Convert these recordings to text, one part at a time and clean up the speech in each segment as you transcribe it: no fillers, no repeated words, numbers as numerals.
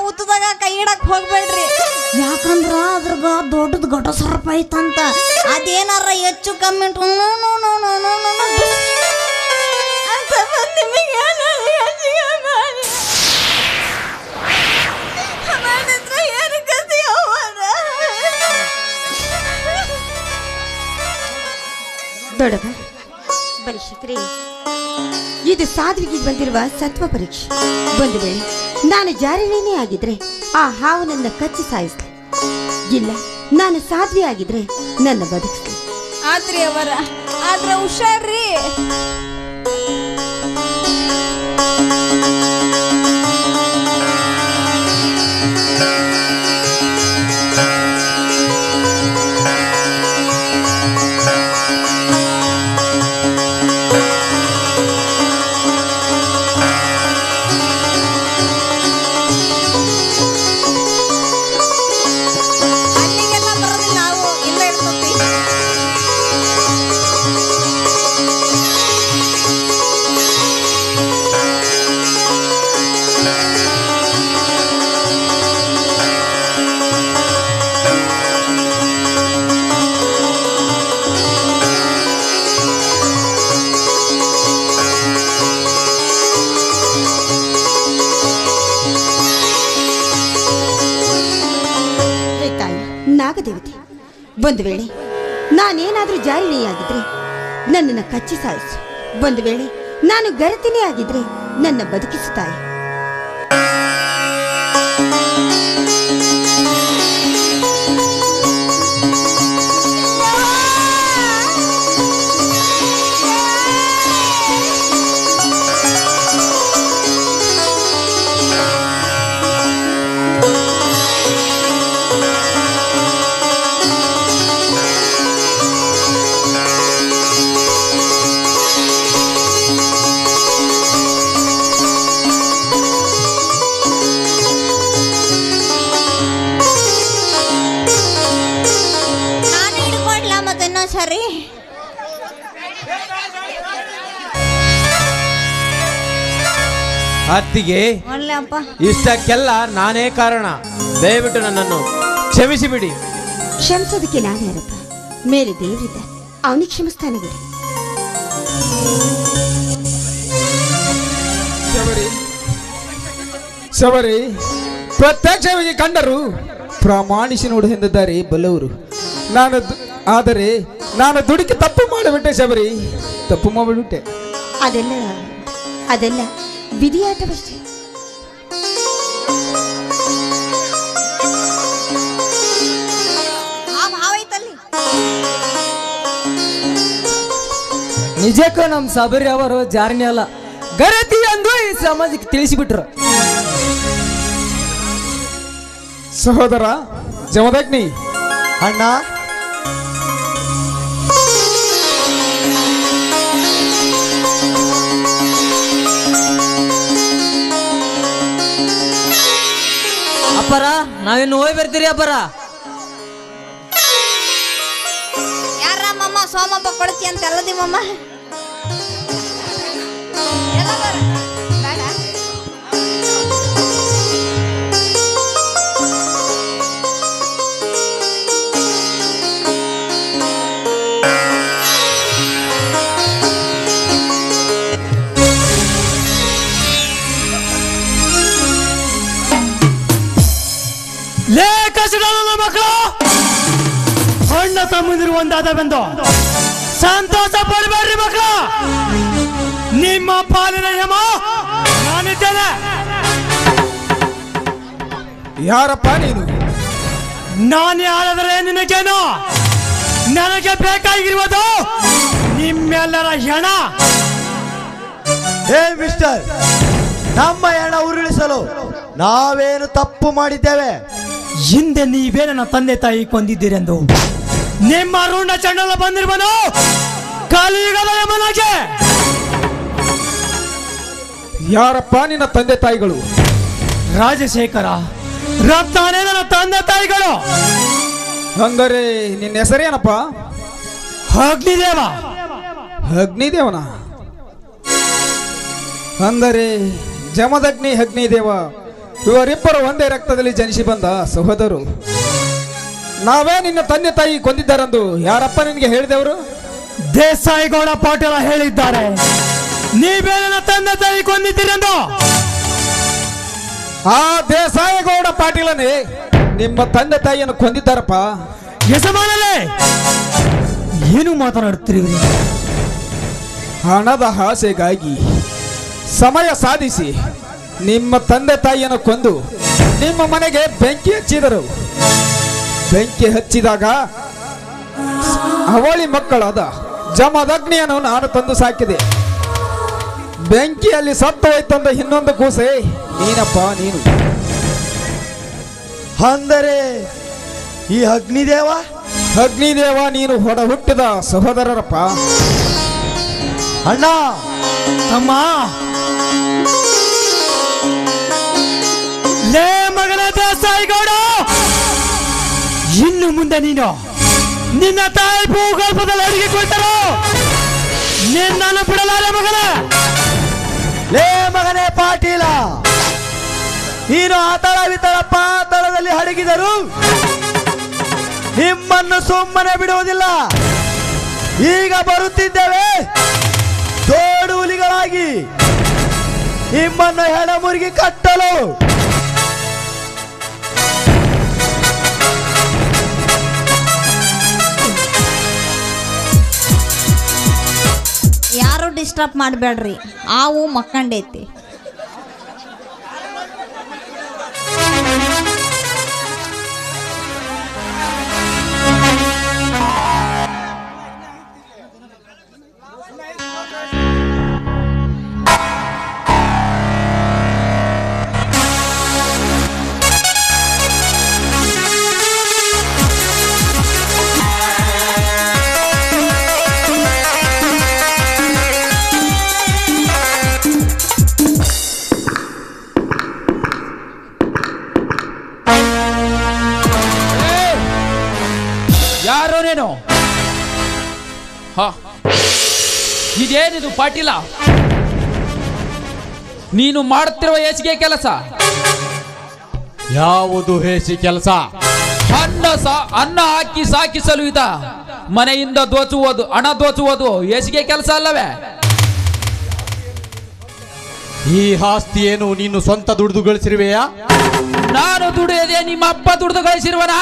ಉತ್ತದಾಗ ಕೈ ಇಡಕ್ ಹೋಗ್ಬೇಡ್ರಿ, ಯಾಕಂದ್ರ ಅದ್ರಾಗ ದೊಡ್ಡದ ಘಟ ಸರ್ಪ ಐತಂತ. ಅದೇನಾರ ಹೆಚ್ಚು ಕಮ್ಮಿ ದೊಡ್ಡದ ಬರೀ ಶಿಖರಿ, ಇದು ಸಾಧ್ವಿಗೆ ಬಂದಿರುವ ಸತ್ವ ಪರೀಕ್ಷೆ. ಒಂದು ವೇಳೆ ನಾನು ಜಾರಿನೇನೇ ಆಗಿದ್ರೆ ಆ ಹಾವು ನನ್ನ ಕಚ್ಚಿ ಸಾಯಿಸ್ಲಿ, ಇಲ್ಲ ನಾನು ಸಾಧ್ವಿ ಆಗಿದ್ರೆ ನನ್ನ ಬದುಕಿಸ್ಲಿ. ಆದ್ರಿ ಅವರ ಆದ್ರ ಹುಷಾರ್ರಿ. ನಾಗದೇವತೆ, ಒಂದು ವೇಳೆ ನಾನೇನಾದ್ರೂ ಜಾರಿಣಿಯಾಗಿದ್ರೆ ನನ್ನನ್ನು ಕಚ್ಚಿ ಸಾಯಿಸು. ಒಂದು ವೇಳೆ ನಾನು ಗರತಿನೇ ಆಗಿದ್ರೆ ನನ್ನ ಬದುಕಿಸುತ್ತಾಯಿ. ಸರಿ, ಅತ್ತಿಗೆ ಇಷ್ಟಕ್ಕೆಲ್ಲ ನಾನೇ ಕಾರಣ. ದಯವಿಟ್ಟು ನನ್ನನ್ನು ಕ್ಷಮಿಸಿಬಿಡಿ. ಕ್ಷಮಿಸೋದಕ್ಕೆ ನಾನು ಯಾರಪ್ಪ? ಮೇಲೆ ದೇವರಿದ್ದ, ಅವನಿಗೆ ಕ್ಷಮಿಸ್ತಾನೆ ಬಿಡಿ. ಶಬರಿ ಪ್ರತ್ಯಕ್ಷವಾಗಿ ಕಂಡರು ಪ್ರಮಾಣಿಸಿ ನೋಡು ಎಂದಿದ್ದಾರೆ ಬಲ್ಲವರು. ಆದರೆ ನಾನು ದುಡುಕಿ ತಪ್ಪು ಮಾಡಿಬಿಟ್ಟೆ ಶಬರಿ, ತಪ್ಪು ಮಾಡಿಬಿಟ್ಟೆ. ಅದೆಲ್ಲ ವಿಧಿಯಾಟವಷ್ಟೇ. ನಿಜಕ್ಕೂ ನಮ್ಮ ಸಬರಿ ಅವರು ಜಾರಿನಿ ಅಲ್ಲ, ಗರತಿ ಎಂದು ಈ ಸಮಾಜಕ್ಕೆ ತಿಳಿಸಿಬಿಟ್ರು. ಸಹೋದರ ಜಮದಗ್ನಿ ಅಣ್ಣ, ಅಪ್ಪರ ನಾವಿನ್ನು ಹೋಗಿ ಬರ್ತೀರಿ ಅಪ್ಪರ. ಯಾರಮ್ಮ ಸೋಮಪ್ಪ ಕೊಡ್ತಿ ಅಂತ ಅಲ್ಲದಿವಮ್ಮ. ಮಕ್ಕಳು ಅಣ್ಣ ತಮ್ಮಂದಿರು ಒಂದಾದ ಬಂದು ಸಂತೋಷ ಪಡಬೇಡ್ರಿ ಮಕ್ಕಳು. ನಿಮ್ಮ ಪಾಲಿನ ಯಮ ನಾನಿದ್ದೇನೆ. ಯಾರಪ್ಪ ನೀನು? ನಾನು ಯಾರಾದರೆ ನಿನಗೇನು? ನನಗೆ ಬೇಕಾಗಿರುವುದು ನಿಮ್ಮೆಲ್ಲರ ಹೆಣ. ಹೇ ಮಿಸ್ಟರ್, ನಮ್ಮ ಹೆಣ ಉರುಳಿಸಲು ನಾವೇನು ತಪ್ಪು ಮಾಡಿದ್ದೇವೆ? ಹಿಂದೆ ನೀವೇ ನನ್ನ ತಂದೆ ತಾಯಿ ಕೊಂದಿದ್ದೀರೆಂದು ನಿಮ್ಮ ಋಣ ಚಂಡಲ ಬಂದಿರುವನು ಕಲಿಯುಗದ ಯಮನಾಗೆ. ಯಾರಪ್ಪ ನಿನ್ನ ತಂದೆ ತಾಯಿಗಳು? ರಾಜಶೇಖರ, ರತ್ನಾನೇ ನನ್ನ ತಂದೆ ತಾಯಿಗಳು. ಹಂಗಾರೆ ನಿನ್ನ ಹೆಸರೇನಪ್ಪ? ಅಗ್ನಿದೇವ. ಅಗ್ನಿದೇವನ? ಅಂದರೆ ಜಮದಗ್ನಿ ಅಗ್ನಿದೇವ ಇವರಿಬ್ಬರು ಒಂದೇ ರಕ್ತದಲ್ಲಿ ಜನಿಸಿ ಬಂದ ಸಹೋದರು. ನಾವೇ ನಿನ್ನ ತಂದೆ ತಾಯಿ ಕೊಂದಿದ್ದಾರೆಂದು ಯಾರಪ್ಪ ನಿನಗೆ ಹೇಳಿದವರು? ದೇಸಾಯಿಗೌಡ ಪಾಟೀಲ ಹೇಳಿದ್ದಾರೆ. ನೀವೇ ನನ್ನ ತಂದೆ ತಾಯಿ ಕೊಂದಿದ್ದೀರೆಂದು. ಆ ದೇಸಾಯಿಗೌಡ ಪಾಟೀಲನೇ ನಿಮ್ಮ ತಂದೆ ತಾಯಿಯನ್ನು ಕೊಂದಿದ್ದಾರಪ್ಪ. ಯಜಮಾನರೇ, ಏನು ಮಾತನಾಡುತ್ತೀರಿ? ಹಣದ ಆಸೆಗಾಗಿ ಸಮಯ ಸಾಧಿಸಿ ನಿಮ್ಮ ತಂದೆ ತಾಯಿಯನ್ನು ಕೊಂದು ನಿಮ್ಮ ಮನೆಗೆ ಬೆಂಕಿ ಹಚ್ಚಿದರು. ಬೆಂಕಿ ಹಚ್ಚಿದಾಗ ಅವಳಿ ಮಕ್ಕಳಾದ ಜಮದಗ್ನಿಯನ್ನು ನಾನು ತಂದು ಸಾಕಿದೆ. ಬೆಂಕಿಯಲ್ಲಿ ಸತ್ತು ಹೋಯ್ತಂದ ಇನ್ನೊಂದು ಕೂಸೆ ನೀನಪ್ಪ ನೀನು. ಅಂದರೆ ಈ ಅಗ್ನಿದೇವ ಅಗ್ನಿದೇವ ನೀನು ಹೊಡ ಹುಟ್ಟಿದ ಸಹೋದರರಪ್ಪ. ಅಣ್ಣ, ಅಮ್ಮ, ಲೇ ಮಗನ ದೇಸಾಯಿಗೌಡ, ಇನ್ನು ಮುಂದೆ ನೀನು ನಿನ್ನ ತಾಯಿ ಭೂಗರ್ಭದಲ್ಲಿ ಅಡಿಗೆ ಕೊಟ್ಟರು ನಿನ್ನನ್ನು ಬಿಡಲಾರೆ ಮಗನ. ಲೇ ಮಗನೇ ಪಾಟೀಲ, ನೀನು ಆತಳ ವಿತಳ ಪಾತಳದಲ್ಲಿ ಅಡಗಿದರು ನಿಮ್ಮನ್ನು ಸುಮ್ಮನೆ ಬಿಡುವುದಿಲ್ಲ. ಈಗ ಬರುತ್ತಿದ್ದೇವೆ ದೋಡು ಹುಲಿಗಳಾಗಿ ನಿಮ್ಮನ್ನು ಹೆಣಮುರುಗಿ ಕಟ್ಟಲು. ಯಾರು ಡಿಸ್ಟರ್ಬ್ ಮಾಡಬೇಡ್ರಿ, ಆವು ಮಕ್ಕಂಡೈತಿ. ಯಾರೋ ನೀನು? ಇದೇನಿದು ಪಾಟೀಲ? ನೀನು ಮಾಡುತ್ತಿರುವ ಹೇಸಿಗೆ ಕೆಲಸ ಯಾವುದು ಹೇಸಿ ಕೆಲಸ? ಅನ್ನ ಹಾಕಿ ಸಾಕಿಸಲು ಇದ ಮನೆಯಿಂದ ದೋಚುವುದು, ಹಣ ದೋಚುವುದು ಹೇಸಿಗೆ ಕೆಲಸ ಅಲ್ಲವೇ? ಈ ಆಸ್ತಿ ಏನು ನೀನು ಸ್ವಂತ ದುಡಿದು ಗಳಿಸಿರುವೆಯಾ? ನಾನು ದುಡಿಯದೆ ನಿಮ್ಮ ಅಪ್ಪ ದುಡಿದು ಗಳಿಸಿರುವನ?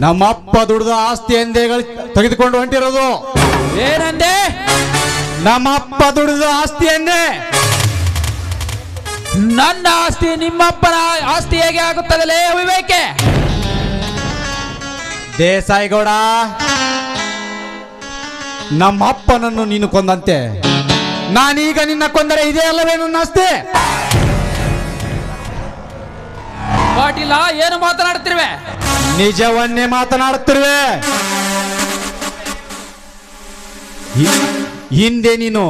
ನಮ್ಮಪ್ಪ ದುಡಿದ ಆಸ್ತಿ ಎಂದೇ ತೆಗೆದುಕೊಂಡು ಹೊಂಟಿರೋದು. ಏನಂದೆ? ನಮ್ಮಪ್ಪ ದುಡಿದ ಆಸ್ತಿ ಎಂದೇ. ನನ್ನ ಆಸ್ತಿ ನಿಮ್ಮಪ್ಪನ ಆಸ್ತಿ ಹೇಗೆ ಆಗುತ್ತದಲೇ ವಿವೇಕೆ? ದೇಸಾಯಿಗೌಡ, ನಮ್ಮಪ್ಪನನ್ನು ನೀನು ಕೊಂದಂತೆ ನಾನೀಗ ನಿನ್ನ ಕೊಂದರೆ ಇದೇ ಅಲ್ಲವೇ ನನ್ನ ಆಸ್ತಿ? ಪಾಟೀಲ, ಏನು ಮಾತನಾಡುತ್ತಿರುವೆ? ನಿಜವನ್ನೇ ಮಾತನಾಡುತ್ತಿರುವೆ. ಹಿಂದೆ ನೀನು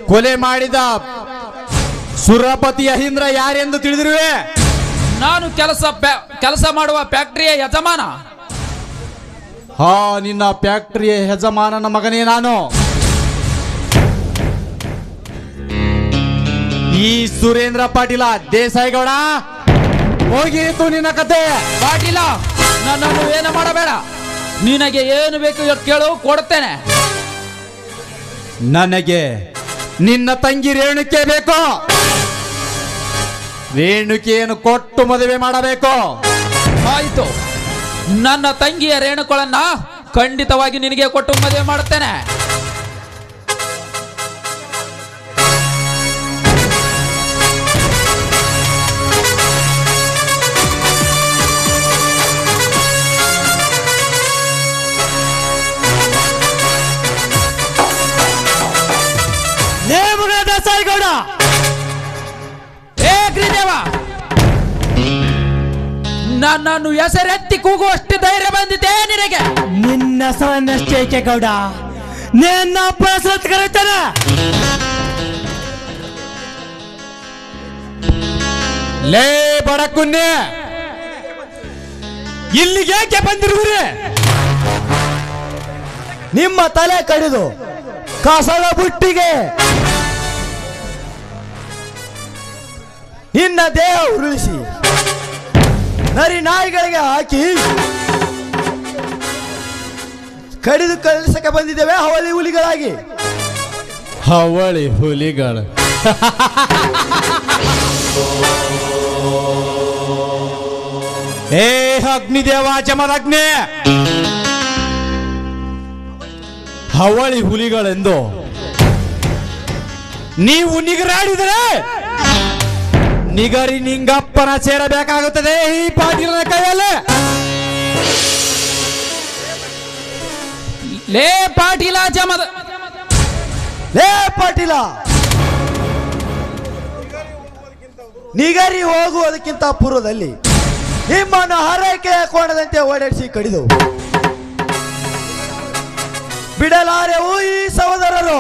ಕೊಲೆ ಮಾಡಿದ ಸುರಪತಿ ಅಹಿಂದ್ರ ಯಾರೆಂದು ತಿಳಿದಿರುವೆ? ನಾನು ಕೆಲಸ ಮಾಡುವ ಫ್ಯಾಕ್ಟರಿಯ ಯಜಮಾನ. ನಿನ್ನ ಫ್ಯಾಕ್ಟರಿಯ ಯಜಮಾನನ ಮಗನೇ ನಾನು. ಈ ಸುರೇಂದ್ರ ಪಾಟೀಲ ದೇಸಾಯಿಗೌಡ, ಹೋಗಿತ್ತು ನಿನ್ನ ಕತೆ. ಪಾಟೀಲ, ನನ್ನನ್ನು ಏನು ಮಾಡಬೇಡ. ನಿನಗೆ ಏನು ಬೇಕು ಕೇಳು, ಕೊಡುತ್ತೇನೆ. ನನಗೆ ನಿನ್ನ ತಂಗಿ ರೇಣುಕೆ ಬೇಕು. ರೇಣುಕೆಯನ್ನು ಕೊಟ್ಟು ಮದುವೆ ಮಾಡಬೇಕು. ಆಯಿತು, ನನ್ನ ತಂಗಿಯ ರೇಣುಗಳನ್ನು ಖಂಡಿತವಾಗಿ ನಿನಗೆ ಕೊಟ್ಟು ಮದುವೆ ಮಾಡುತ್ತೇನೆ. ದೇಸಾಯಿಗೌಡ, ಗಿರಿದೇವ, ನನ್ನನ್ನು ಹೆಸರೆತ್ತಿ ಕೂಗುವಷ್ಟು ಧೈರ್ಯ ಬಂದಿದೆ ನಿನಗೆ? ನಿನ್ನ ಹೆಸರನ್ನಷ್ಟೇ ಗೌಡ, ನಿನ್ನ ಅಪ್ಪ ಹೆಸರು ಕರೀತಾನೆ. ಲೇ ಬಡಕುನ್ನೆ, ಇಲ್ಲಿಗೆ ಯಾಕೆ ಬಂದಿರುವಿರಿ? ನಿಮ್ಮ ತಲೆ ಕಡಿದು ಕಸದ ಬುಟ್ಟಿಗೆ ನಿನ್ನ ದೇಹ ಉರುಳಿಸಿ ನರಿ ನಾಯಿಗಳಿಗೆ ಹಾಕಿ ಕಡಿದು ಕಳಿಸಕ್ಕೆ ಬಂದಿದ್ದೇವೆ ಹವಳಿ ಹುಲಿಗಳಾಗಿ. ಹವಳಿ ಹುಲಿಗಳು ಏ ಅಗ್ನಿದೇವ ಜಮದಗ್ನಿ, ಹವಳಿ ಹುಲಿಗಳೆಂದು ನೀವು ನಿಗರಾಡಿದರೆ ನಿಗರಿ ನಿಂಗಪ್ಪನ ಸೇರಬೇಕಾಗುತ್ತದೆ ಈ ಪಾಟೀಲನ ಕೈಯಲ್ಲಿ. ಲೇ ಪಾಟೀಲ ಜಮದ ಲೇ ಪಾಟೀಲ, ನಿಗರಿ ಹೋಗುವುದಕ್ಕಿಂತ ಪೂರ್ವದಲ್ಲಿ ನಿಮ್ಮನ್ನು ಹಾರೈಕೆಯ ಕೋಣದಂತೆ ಓಡಾಡಿಸಿ ಕಡಿದು ಬಿಡಲಾರೆವು ಈ ಸಹೋದರರು.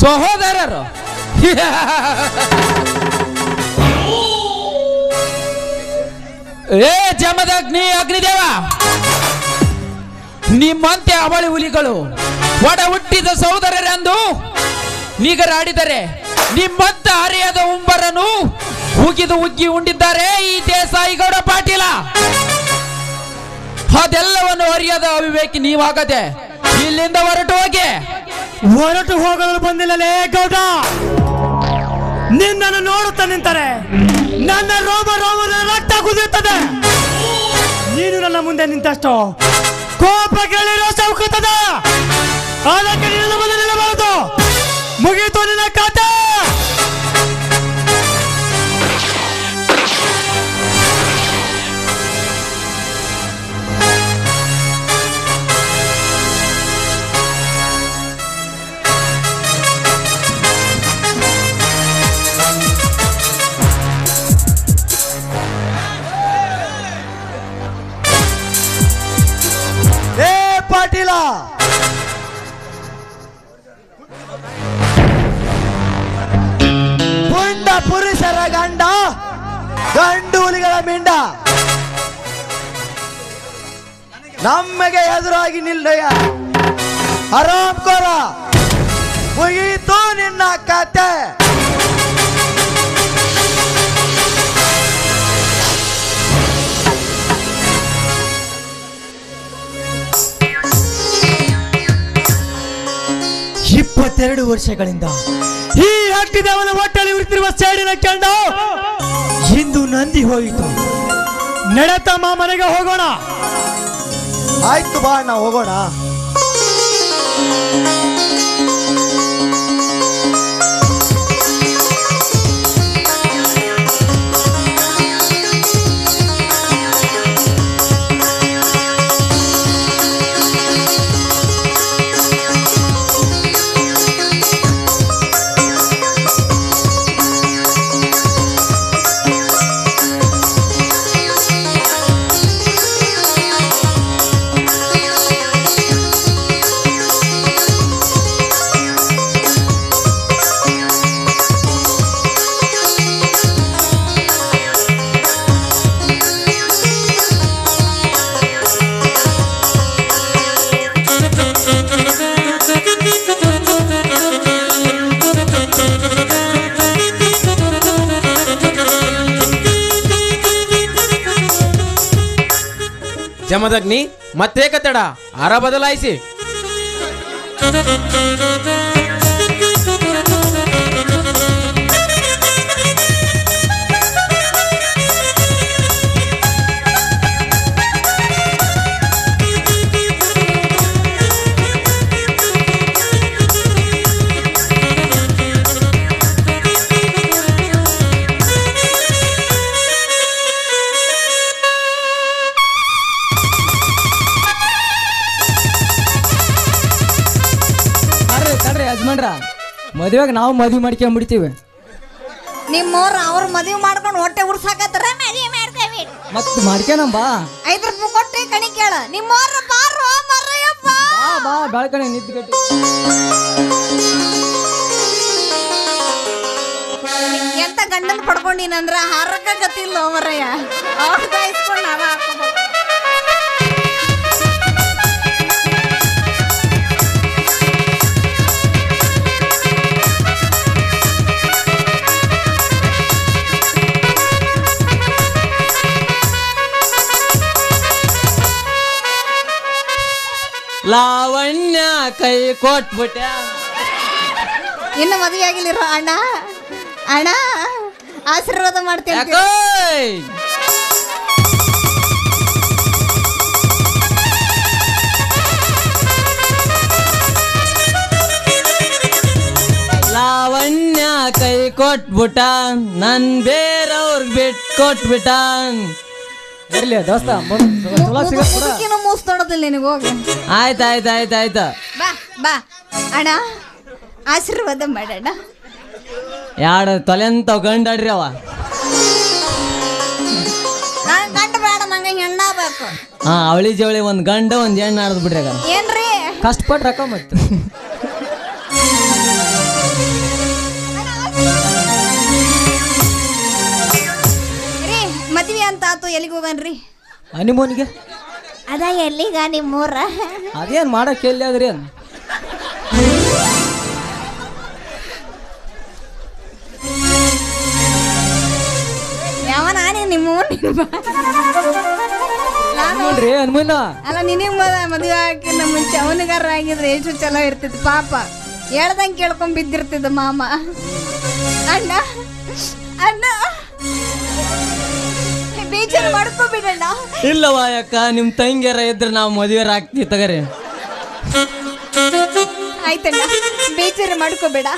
ಸಹೋದರರು ಏ ಜಮದಗ್ನಿ ಅಗ್ನಿದೇವ, ನಿಮ್ಮಂತೆ ಅವಳಿ ಹುಲಿಗಳು ಒಡ ಹುಟ್ಟಿದ ಸಹೋದರರೆಂದು ನಿಗರಾಡಿದರೆ ನಿಮ್ಮಂತ ಹರಿಯದ ಉಂಬರನು ಉಗಿದು ಉಗ್ಗಿ ಉಂಡಿದ್ದಾರೆ ಈ ದೇಸಾಯಿಗೌಡ ಪಾಟೀಲ. ಅದೆಲ್ಲವನ್ನು ಅರಿಯದ ಅವಿವೇಕಿ ನೀವಾಗದೆ ಇಲ್ಲಿಂದ ಹೊರಟು ಹೋಗಿ. ಹೊರಟು ಹೋಗಲು ಬಂದಿಲ್ಲಲೇ ಗೌಡ, ನಿನ್ನನ್ನು ನೋಡುತ್ತಾ ನಿಂತರೆ ನನ್ನ ರೋಮ ರೋಮದ ರಕ್ತ ಕುದಿಯುತ್ತದೆ. ನೀನು ನನ್ನ ಮುಂದೆ ನಿಂತಷ್ಟು ಕೋಪ ಕೇಳಿರೋ ಸೌಕತದ, ಅದಕ್ಕೆ ನಿನ್ನ ಮುಂದೆ ನಿಲ್ಲಬಾರದು. ಮುಗಿಯಿತು ನಿನ್ನ ಕಥೆ. ಪಾಟೀಲ, ಪುಂಡ ಪುರುಷರ ಗಂಡ, ಗಂಡು ಹುಲಿಗಳ ಮಿಂಡ, ನಮಗೆ ಎದುರಾಗಿ ನಿಲ್ಲಯ್ಯ ಆರಾಮ್ಕೋರ. ಮುಗೀತು ನಿನ್ನ ಕತೆ. ಇಪ್ಪತ್ತೆರಡು ವರ್ಷಗಳಿಂದ ಈ ಹಟ್ಟಿದವನ ಹೊಟ್ಟೆಯಲ್ಲಿ ಉರಿತಿರುವ ಸೇಡಿನ ಕೆಂಡ ಇಂದು ನಂದಿ ಹೋಯಿತು. ನಡೆತಮ್ಮ ಮನೆಗೆ ಹೋಗೋಣ. ಆಯ್ತು ಬಾ ಅಣ್ಣ, ಹೋಗೋಣ. ಜಮದಗ್ನಿ, ಮತ್ತೆ ಕತ್ತಡ ಆರ ಬದಲಾಯಿಸಿ. ಯಜಮಾನ್ರ, ಮದುವೆಗ ನಾವು ಮದುವೆ ಮಾಡ್ಕೊಂಡ್ಬಿಡ್ತೀವಿ. ನಿಮ್ಮವ್ರ ಅವ್ರ ಮದುವೆ ಮಾಡ್ಕೊಂಡು ಹೊಟ್ಟೆ ಉರ್ಸಾಕತ್ತಾರ, ಮದುವೆ ಮಾಡ್ತೀವಿ ಮತ್ ಮಾಡ್ಕೊಂಬ. 5 ರೂಪಾಯಿ ಕೊಟ್ಟೆ ಕಣಿ ಕೇಳ. ನಿಮ್ಮವ್ರ ಬಾರೋ ಮರ್ರಯ್ಯಪ್ಪ, ಬಾ ಬೆಳ್ಕಣೆ ನಿಂತ್ಕಟ್ಟಿ. ಎಂತ ಗಂಡನ ಪಡ್ಕೊಂಡಿನಂದ್ರ ಹಾರಕ್ಕ ಗತಿಲ್ಲ ಮರಯ್ಯ. ಅವ್ರದ ಇಸ್ಕೊಂಡು ನಾವ ಹಾಕೋಬೇಕು. ಲಾವಣ್ಯ ಕೈ ಕೊಟ್ಬಿಟ್ಟ. ಇನ್ನು ಮದುವೆ ಆಗಿಲ್ಲಿರೋ ಅಣ್ಣ ಅಣ್ಣ ಆಶೀರ್ವಾದ ಮಾಡ್ತೇನೆ. ಯಾಕೋ ಲಾವಣ್ಯ ಕೈ ಕೊಟ್ಬಿಟ್ಟ, ನನ್ ಬೇರೆಯವ್ರಿಗೆ ಬಿಟ್ಟು ಕೊಟ್ಬಿಟ್ಟ. ಇರ್ಲಿ ದೋಸ್ತ ಮುದುಕಿನ ಮೂಸ್ ತೊಡೋದಿಲ್ಲ ನಿನಗೆ ಹೋಗಿ. ಆಯ್ತು ಬಾ ಬಾ ಅಣ್ಣ ಆಶೀರ್ವಾದ ಮಾಡೋಣ. ಎರಡು ತೊಲೆ ಅಂತ ಗಂಡಾಡ್ರಿ ಅವ. ನಾನು ಗಂಡ ಬೇಡ, ನಂಗೆ ಹೆಣ್ಣ ಬೇಕು. ಹಾ ಅವಳಿ ಜವಳಿ ಒಂದ್ ಗಂಡ ಒಂದ್ ಹೆಣ್ಣು ಆಡದ್ ಬಿಡ್ರಿ. ಏನ್ರಿ ಕಷ್ಟಪಟ್ಟು ರೊಕ್ಕ ಮತ್ತೆ ರೀ ಮದ್ವೆ ಅಂತ ಆತು, ಎಲ್ಲಿಗೆ ಹೋಗನ್ರಿ? ಹನಿಮೂನಿಗೆ. ಅದ ಎಲ್ಲಿಗ ನಿಮ್ಮೂರ? ಅದೇನ್ ಮಾಡಕ್ ಎಲ್ಲಿ ಅದ್ರಿ ಅನ್ ಯಾವ ನಾನೇ ನಿಮ್ಮ ನೋಡ್ರಿ ಹನುಮನ. ಅಲ್ಲ ನಿನಗ್ ಮದುವೆ ಹಾಕಿನ ಮುಂಚೆ ಅವನಿಗಾರ ಆಗಿದ್ರೆ ಎಷ್ಟು ಚಲೋ ಇರ್ತಿತ್ತು ಪಾಪ. ಹೇಳ್ದಂಗೆ ಕೇಳ್ಕೊಂಡ್ ಬಿದ್ದಿರ್ತಿದ್ದ ಮಾಮ. ಅಣ್ಣ ಅಣ್ಣ ಬೇಜಾರು ಮಾಡ್ಕೊಬಿಡಣ್ಣ. ಇಲ್ಲವ ಯಾಕ ನಿಮ್ ತಂಗಿಯರ ಇದ್ರೆ ನಾವು ಮದುವೆ ಆಗ್ತೀವಿ ತಗರಿ. ಆಯ್ತಣ್ಣ ಬೇಜಾರು ಮಾಡ್ಕೋಬೇಡ.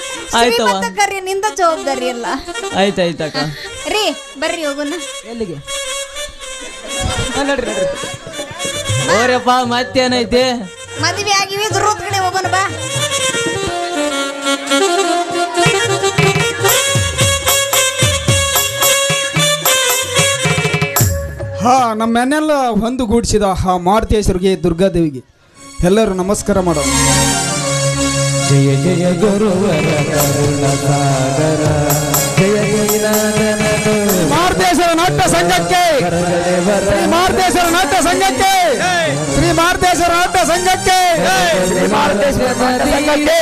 ಆಯ್ತವ್ವ. ಕರಿ ನಿಂದ ಜವಾಬ್ದಾರಿ ಎಲ್ಲ. ಆಯ್ತಾಯ್ತಕ್ಕ. ರೀ ಬರ್ರಿ ಹೋಗೋಣ. ಎಲ್ಲಿಗೆ? ಓರಪ್ಪ ಮತ್ತೇನೈತಿ? ಮದ್ವೆ ಆಗಿವಿ ದುರ್ರೋದ್ ಕಡೆ ಹೋಗೋಣ ಬಾ. ಹಾ ನಮ್ಮನ್ನೆಲ್ಲ ಹೊಂದುಗೂಡಿಸಿದ ಆ ಮಾರುತೇಶ್ವರಿಗೆ, ದುರ್ಗಾದೇವಿಗೆ ಎಲ್ಲರೂ ನಮಸ್ಕಾರ ಮಾಡೋಣ. ಜಯ ಜಯ ಗುರುವರ ಕರುಣಸಾಗರ, ಜಯ ಜಯ ಮಾರುತೇಶ್ವರ ನಾಟ್ಯ ಸಂಘಕ್ಕೆ, ಶ್ರೀ ಮಾರುತೇಶ್ವರ ನಾಟ್ಯ ಸಂಘಕ್ಕೆ, ಶ್ರೀ ಮಾರುತೇಶ್ವರ ನಾಟ್ಯ ಸಂಘಕ್ಕೆ, ಶ್ರೀ ಮಾರುತೇಶ್ವರ ನಾಟ್ಯ ಸಂಘಕ್ಕೆ.